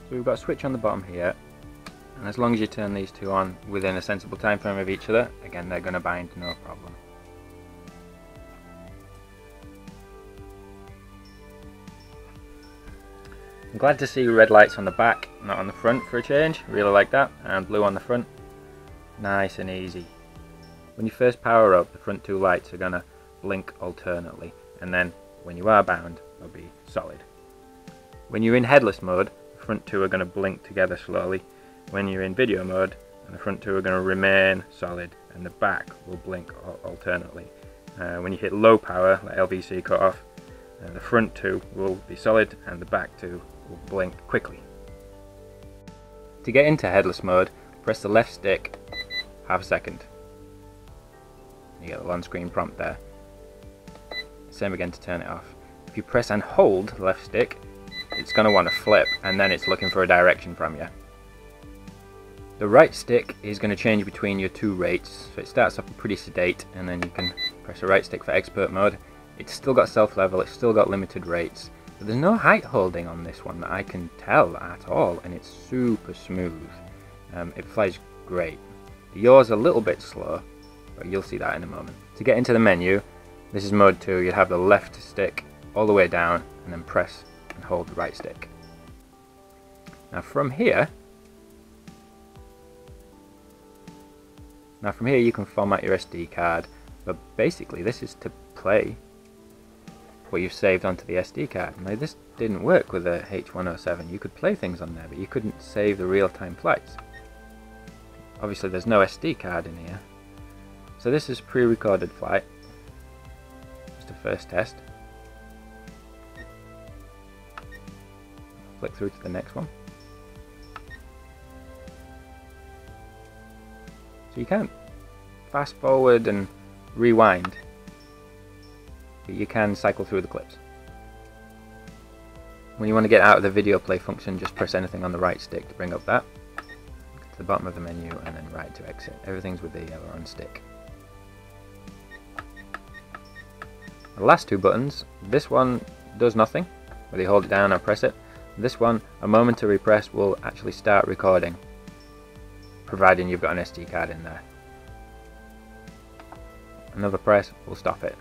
So we've got a switch on the bottom here, and as long as you turn these two on within a sensible time frame of each other, again they're going to bind no problem. I'm glad to see red lights on the back, not on the front for a change, really like that, and blue on the front. Nice and easy. When you first power up, the front two lights are going to blink alternately, and then when you are bound, they'll be solid. When you're in headless mode, the front two are going to blink together slowly. When you're in video mode, and the front two are going to remain solid, and the back will blink alternately. When you hit low power, like LVC cut off, the front two will be solid, and the back two will blink quickly. To get into headless mode, press the left stick half a second. You get the on-screen prompt there. Same again to turn it off. If you press and hold the left stick, it's going to want to flip, and then it's looking for a direction from you. The right stick is going to change between your two rates, so it starts off pretty sedate, and then you can press the right stick for expert mode. It's still got self-level, it's still got limited rates, but there's no height holding on this one that I can tell at all, and it's super smooth. It flies great. Yours a little bit slow, but you'll see that in a moment. To get into the menu, this is mode 2, you'd have the left stick all the way down, and then press and hold the right stick. Now from here you can format your SD card, but basically this is to play what you've saved onto the SD card. Now this didn't work with a H107, you could play things on there, but you couldn't save the real-time flights. Obviously there's no SD card in here, so this is pre-recorded flight, just a first test. Flick through to the next one. So you can't fast forward and rewind, but you can cycle through the clips. When you want to get out of the video play function, just press anything on the right stick to bring up that. To the bottom of the menu, and then right to exit. Everything's with the yellow on stick. The last two buttons, this one does nothing, whether you hold it down or press it. This one, a momentary press will actually start recording, providing you've got an SD card in there. Another press will stop it.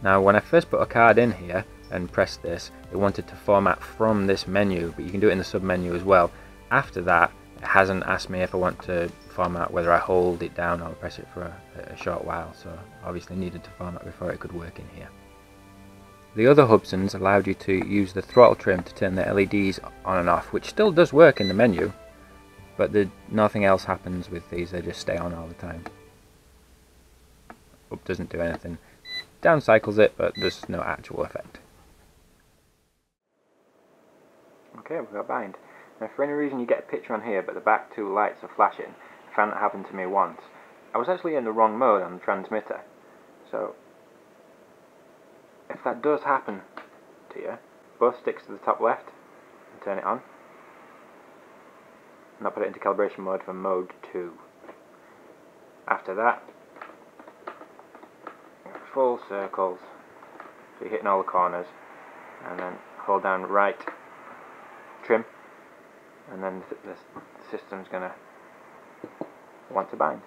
Now when I first put a card in here and pressed this, it wanted to format from this menu, but you can do it in the sub menu as well. After that, it hasn't asked me if I want to format whether I hold it down or press it for a short while, so obviously needed to format before it could work in here. The other Hubsans allowed you to use the throttle trim to turn the LEDs on and off, which still does work in the menu, but nothing else happens with these, they just stay on all the time. Up doesn't do anything. Down cycles it, but there's no actual effect. Okay, we've got bind. Now if for any reason you get a picture on here but the back two lights are flashing, I found that happened to me once. I was actually in the wrong mode on the transmitter, so if that does happen to you, both sticks to the top left and turn it on, and I'll put it into calibration mode for mode 2. After that, full circles, so you're hitting all the corners, and then hold down right trim, and then the system's going to want to bind.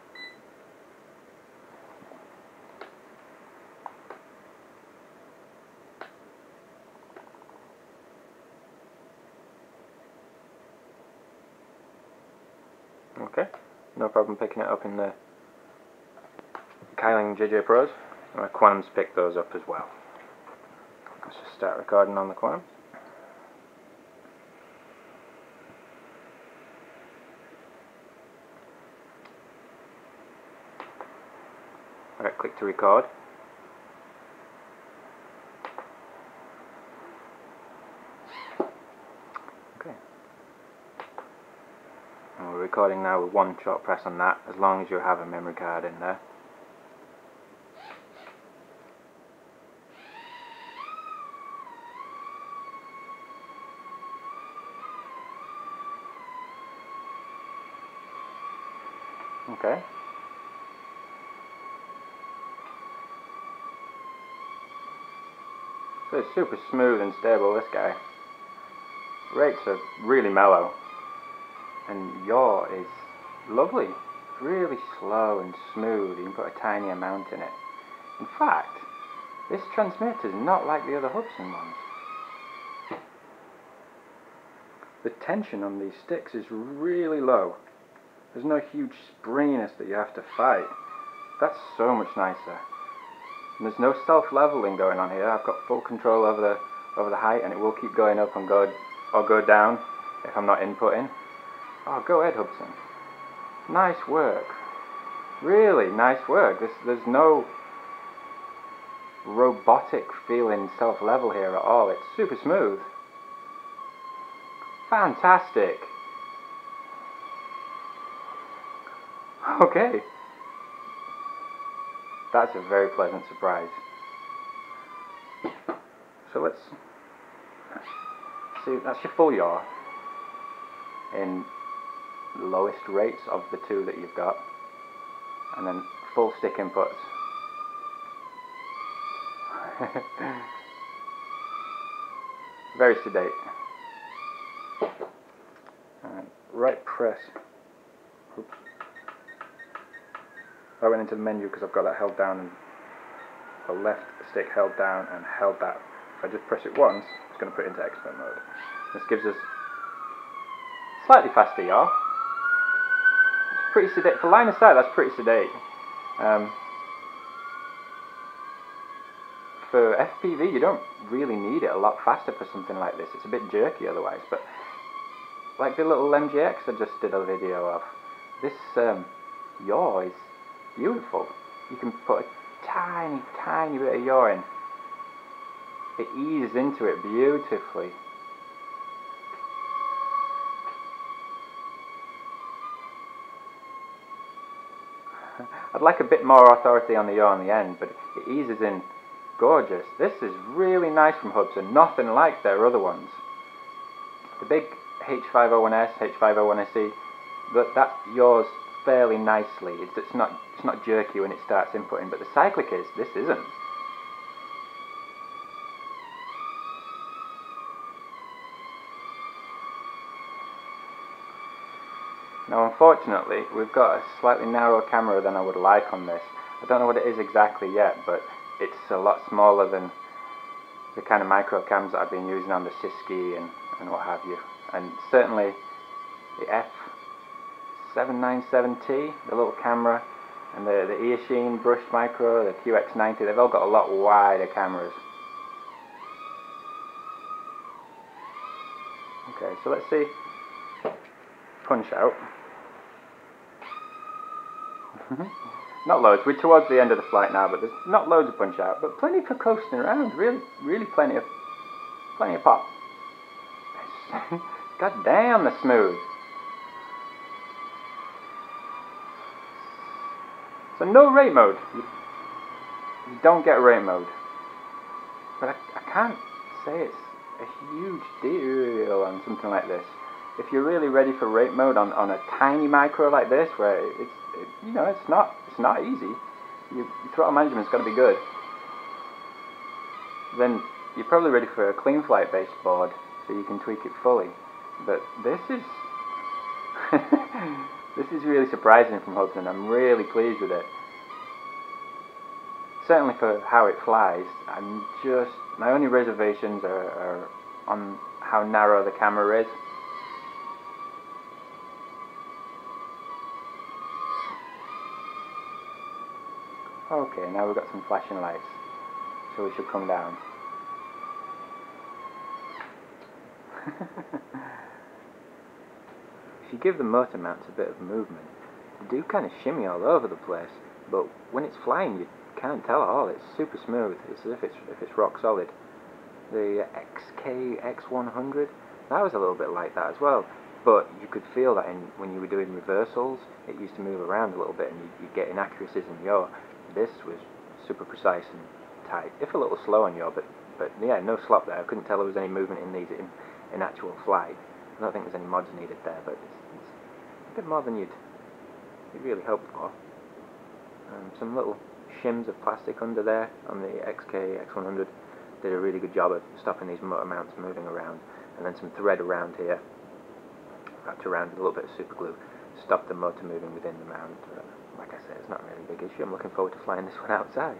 Okay, no problem picking it up in the Kyling JJ Pros. My Quantums pick those up as well. Let's just start recording on the Quantums. Alright, click to record. Okay. And we're recording now with one short press on that, as long as you have a memory card in there. Okay. So it's super smooth and stable, this guy. Rates are really mellow. and yaw is lovely, really slow and smooth. You can put a tiny amount in it. In fact, this transmitter is not like the other Hubsan ones. The tension on these sticks is really low. There's no huge springiness that you have to fight. That's so much nicer. And there's no self-leveling going on here. I've got full control over the height, and it will keep going up and go down if I'm not inputting. Oh, go ahead, Hubsan. Nice work. Really nice work. There's no robotic feeling self-level here at all. It's super smooth. Fantastic. Okay. That's a very pleasant surprise. So let's see, that's your full yaw in lowest rates of the two that you've got, and then full stick inputs. Very sedate. And right press. Oops. I went into the menu because I've got that held down, and the left stick held down and held that. If I just press it once, it's going to put it into expert mode. This gives us slightly faster yaw. It's pretty sedate. For line of sight, that's pretty sedate. For FPV, you don't really need it a lot faster for something like this. It's a bit jerky otherwise, but like the little MGX I just did a video of, this yaw is beautiful. You can put a tiny bit of yaw in. It eases into it beautifully. I'd like a bit more authority on the yaw on the end, but it eases in gorgeous. This is really nice from Hubsan, nothing like their other ones. The big H501S, H501SE, that yaws fairly nicely. It's not jerky when it starts inputting, but the cyclic is. This isn't. Now unfortunately we've got a slightly narrower camera than I would like on this. I don't know what it is exactly yet, but it's a lot smaller than the kind of micro cams that I've been using on the Scisky and what have you. And certainly the F797T, the little camera, and the Eachine brushed micro, the QX90, they've all got a lot wider cameras. Okay, so let's see punch out. Not loads. We're towards the end of the flight now, but there's not loads of punch out, but plenty for coasting around. Really plenty of pop. God damn, they're smooth. So no rate mode. You don't get rate mode, but I can't say it's a huge deal on something like this. If you're really ready for rate mode on a tiny micro like this, where it's not easy, your throttle management's got to be good, then you're probably ready for a clean flight based board, so you can tweak it fully. But this is this is really surprising from Hubsan. I'm really pleased with it. Certainly for how it flies. My only reservations are on how narrow the camera is. Okay, now we've got some flashing lights, so we should come down. If you give the motor mounts a bit of movement, they do kind of shimmy all over the place, but when it's flying you can't tell at all. It's super smooth. It's as if it's rock solid. The X111D, that was a little bit like that as well, but you could feel that when you were doing reversals, it used to move around a little bit, and you'd get inaccuracies in yaw. This was super precise and tight, if a little slow on yaw, but yeah, no slop there. I couldn't tell there was any movement in these in actual flight. I don't think there's any mods needed there, but it's a bit more than you'd really hoped for. Some little shims of plastic under there on the X111D did a really good job of stopping these motor mounts moving around, and then some thread around here wrapped around with a little bit of super glue, stopped the motor moving within the mount. But like I said, it's not really a big issue. I'm looking forward to flying this one outside.